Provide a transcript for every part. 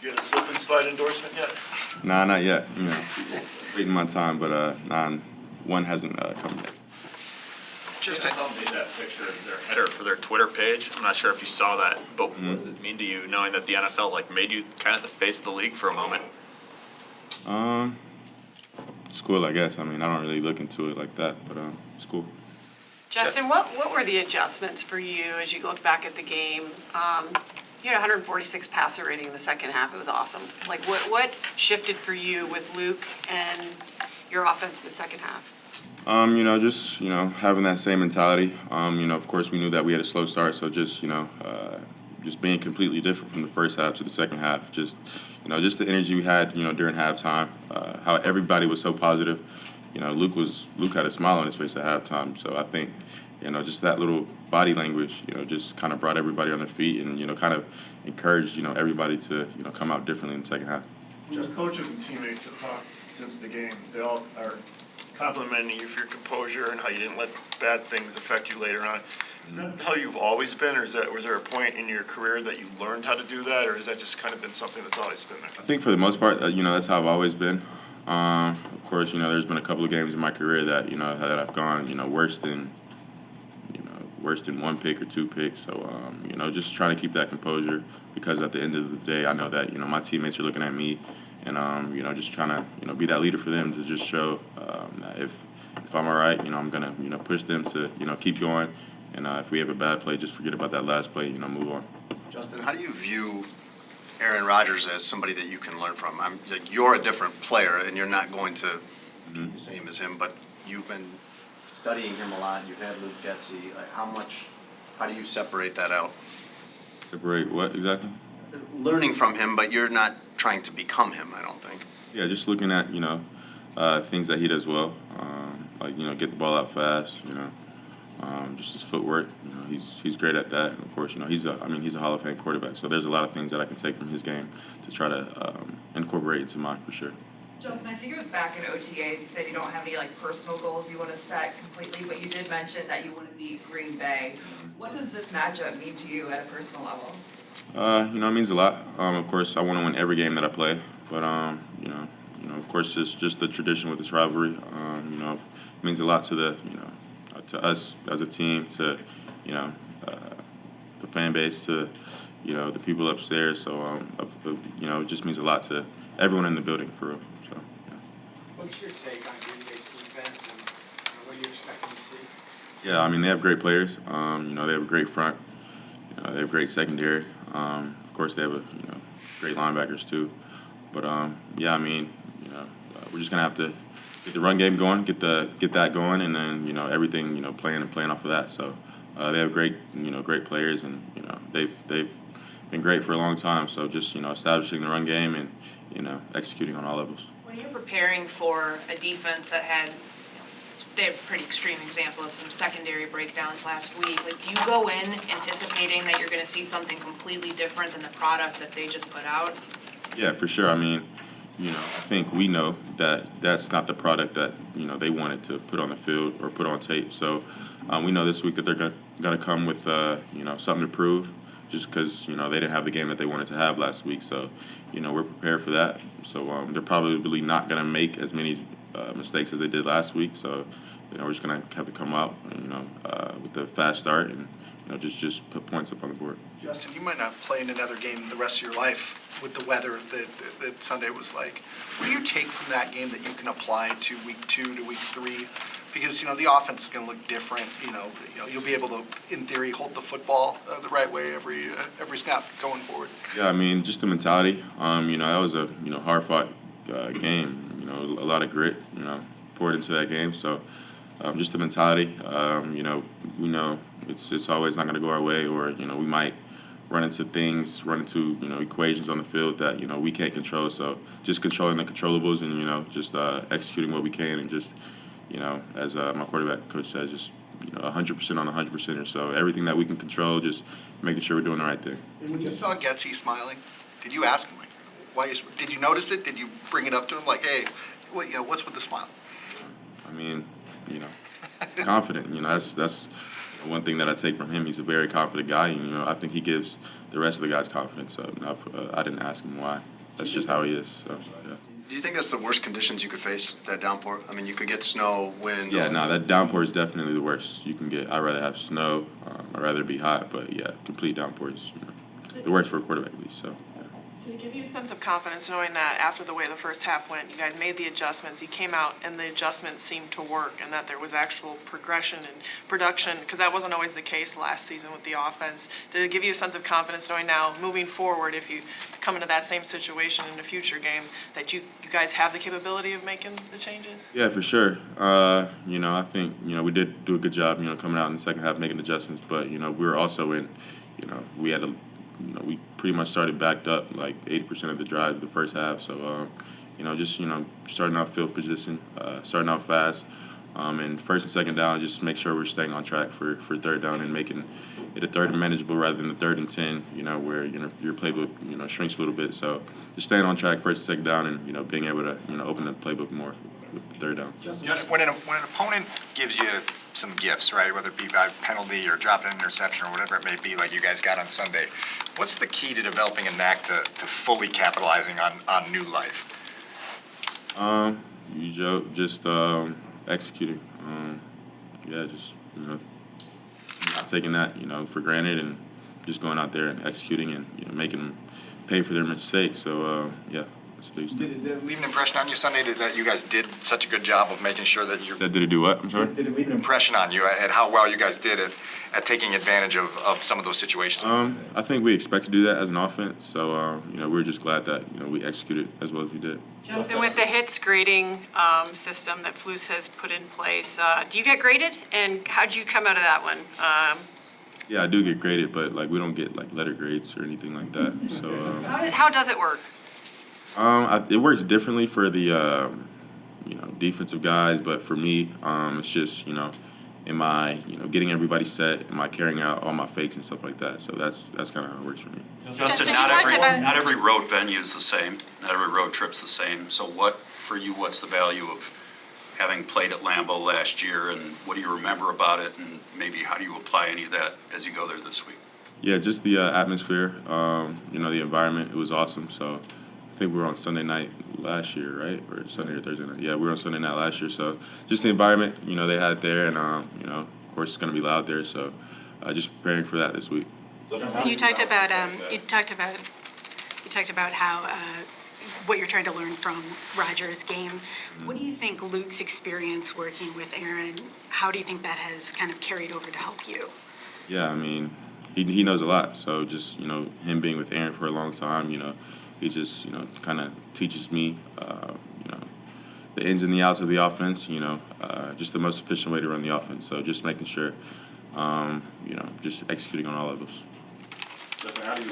You got a slip and slide endorsement yet? Nah, not yet. You know, waiting my time, but one hasn't come yet. Just the NFL made that picture of their header for their Twitter page. I'm not sure if you saw that, but what did it mean to you knowing that the NFL made you kind of the face of the league for a moment? It's cool, I guess. I mean, I don't really look into it like that, but it's cool. Justin, what were the adjustments for you as you look back at the game? You had 146 passer rating in the second half. It was awesome. What shifted for you with Luke and your offense in the second half? Just having that same mentality. Of course, we knew that we had a slow start, so just being completely different from the first half to the second half. Just the energy we had, during halftime. How everybody was so positive. Luke had a smile on his face at halftime. So I think, just that little body language, just kind of brought everybody on their feet and kind of encouraged everybody to come out differently in the second half. Just coaches and teammates have talked since the game. They all are complimenting you for your composure and how you didn't let bad things affect you later on. Is that how you've always been, or was there a point in your career that you learned how to do that, or has that just kind of been something that's always been there? I think for the most part, that's how I've always been. Of course, there's been a couple of games in my career that that I've gone worse than one pick or two picks. So just trying to keep that composure, because at the end of the day, I know that my teammates are looking at me, and just trying to be that leader for them to just show that if I'm all right, I'm gonna push them to keep going, and if we have a bad play, just forget about that last play, move on. Justin, how do you view Aaron Rodgers as somebody that you can learn from? You're a different player, and you're not going to be the same as him, but you've been studying him a lot. You've had Luke Getsy. How do you separate that out? Separate what exactly? Learning from him, but you're not trying to become him, I don't think. Yeah, just looking at things that he does well, get the ball out fast, just his footwork. He's great at that. And of course, he's a Hall of Fame quarterback. So there's a lot of things that I can take from his game to try to incorporate into mine for sure. Justin, I think it was back in OTAs. You said you don't have any personal goals you want to set completely, but you did mention that you want to beat Green Bay. What does this matchup mean to you at a personal level? It means a lot. Of course, I want to win every game that I play, but of course, it's just the tradition with this rivalry. It means a lot to to us as a team, to the fan base, to the people upstairs. So it just means a lot to everyone in the building, for real. So yeah. What's your take on Green Bay's defense and what you're expecting to see? Yeah, they have great players. They have a great front. They have great secondary. Of course, they have great linebackers too. But we're just gonna have to get the run game going, get that going, and then everything playing off of that. So they have great players, and they've been great for a long time. So just establishing the run game and executing on all levels. When you're preparing for a defense that had, they have a pretty extreme example of some secondary breakdowns last week. Do you go in anticipating that you're going to see something completely different than the product that they just put out? Yeah, for sure. I think we know that that's not the product that they wanted to put on the field or put on tape. So we know this week that they're going to come with something to prove, just because they didn't have the game that they wanted to have last week. So we're prepared for that. So they're probably not going to make as many mistakes as they did last week. So we're just going to have to come out with a fast start and just put points up on the board. Justin, you might not play in another game the rest of your life with the weather that Sunday was like. What do you take from that game that you can apply to week 2 to week 3? Because the offense is going to look different. You'll be able to, in theory, hold the football the right way every snap going forward. Yeah, just the mentality. That was a hard-fought game. A lot of grit. Poured into that game. So just the mentality. We know it's always not going to go our way, or we might run into equations on the field that we can't control. So just controlling the controllables and just executing what we can, and just as my quarterback coach says, just 100% on 100%. So everything that we can control, just making sure we're doing the right thing. And when you saw Getsy smiling, did you ask him why? Did you notice it? Did you bring it up to him hey, what's with the smile? Confident. That's one thing that I take from him. He's a very confident guy, and I think he gives the rest of the guys confidence. So I didn't ask him why. that's just how he is. So yeah. Do you think that's the worst conditions you could face, that downpour? I mean, you could get snow, wind. Yeah, no, that downpour is definitely the worst you can get. I'd rather have snow. I'd rather it be hot, but yeah, complete downpour is the worst for a quarterback at least. So. Yeah. Did it give you a sense of confidence knowing that after the way the first half went, you guys made the adjustments, you came out and the adjustments seemed to work and that there was actual progression and production, because that wasn't always the case last season with the offense. Did it give you a sense of confidence knowing now, moving forward, if you come into that same situation in a future game, that you guys have the capability of making the changes? Yeah, for sure. I think, we did do a good job, coming out in the second half, making adjustments, but, we were also in, we had a, we pretty much started backed up like 80% of the drive the first half. So, starting out field position, starting out fast, and first and second down, just make sure we're staying on track for third down and making it a third and manageable rather than the 3rd and 10, where, your playbook, shrinks a little bit. So just staying on track first and second down and, being able to, open the playbook more with the third down. When an opponent gives you some gifts, right, whether it be by penalty or dropping an interception or whatever it may be, like you guys got on Sunday, what's the key to developing a knack to fully capitalizing on new life? Just executing. Just not taking that for granted and just going out there and executing and making them pay for their mistakes. So that's a big step. Did it leave an impression on you Sunday that you guys did such a good job of making sure that you? Did it do what? I'm sorry. Did it leave an impression on you at how well you guys did at taking advantage of some of those situations? I think we expect to do that as an offense. So we're just glad that we executed as well as we did. Justin, with the hits grading system that Flus has put in place, do you get graded? And how'd you come out of that one? Yeah, I do get graded, but we don't get letter grades or anything like that. So How does it work? it works differently for the defensive guys, but for me, it's just am I getting everybody set? Am I carrying out all my fakes and stuff like that? So that's kind of how it works for me. Justin, you not talked every, about- not every road venue is the same, not every road trip's the same. So what's the value of having played at Lambeau last year, and what do you remember about it, and maybe how do you apply any of that as you go there this week? Yeah, just the atmosphere, the environment. It was awesome. So I think we were on Sunday night last year, right? Or Sunday or Thursday night. Yeah, we were on Sunday night last year. So just the environment, they had there, and, of course it's going to be loud there. So just preparing for that this week. You talked about how what you're trying to learn from Rodgers' game. What do you think Luke's experience working with Aaron, how do you think that has kind of carried over to help you? Yeah, I mean, he knows a lot. So just, him being with Aaron for a long time, he just, kind of teaches me, the ins and the outs of the offense, just the most efficient way to run the offense. So just making sure, just executing on all of those. Justin, how do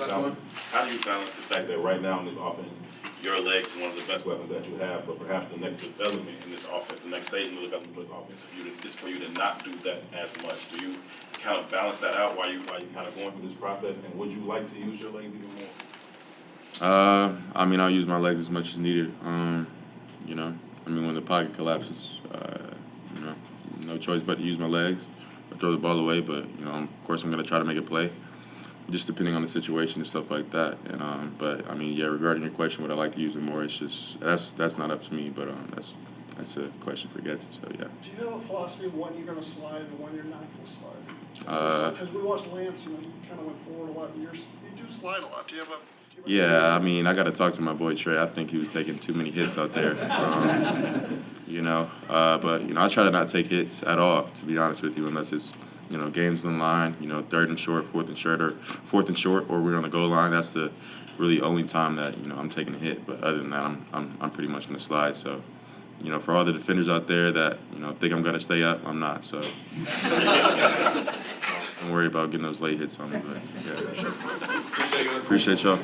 you balance the fact that right now in this offense, your legs is one of the best weapons that you have, but perhaps the next development in this offense, the next stage in the development of this offense, is for you to not do that as much? Do you kind of balance that out while you kind of going through this process, and would you like to use your legs even more? I'll use my legs as much as needed. When the pocket collapses, no choice but to use my legs or throw the ball away. But, of course, I'm going to try to make a play, just depending on the situation and stuff like that. And regarding your question, would I like to use it more? It's just that's not up to me, but that's a question for Getty. So yeah. Do you have a philosophy of when you're going to slide and when you're not going to slide? Because we watched Lance, you kind of went forward a lot. You do slide a lot. Do you have a? Yeah, I got to talk to my boy Trey. I think he was taking too many hits out there. I try to not take hits at all, to be honest with you, unless it's, games in line, 3rd and short, 4th and short, or we're on the goal line. That's the really only time that, I'm taking a hit. But other than that, I'm pretty much going to slide. So, for all the defenders out there that, think I'm going to stay up, I'm not. So don't worry about getting those late hits on me. But, yeah. Appreciate y'all.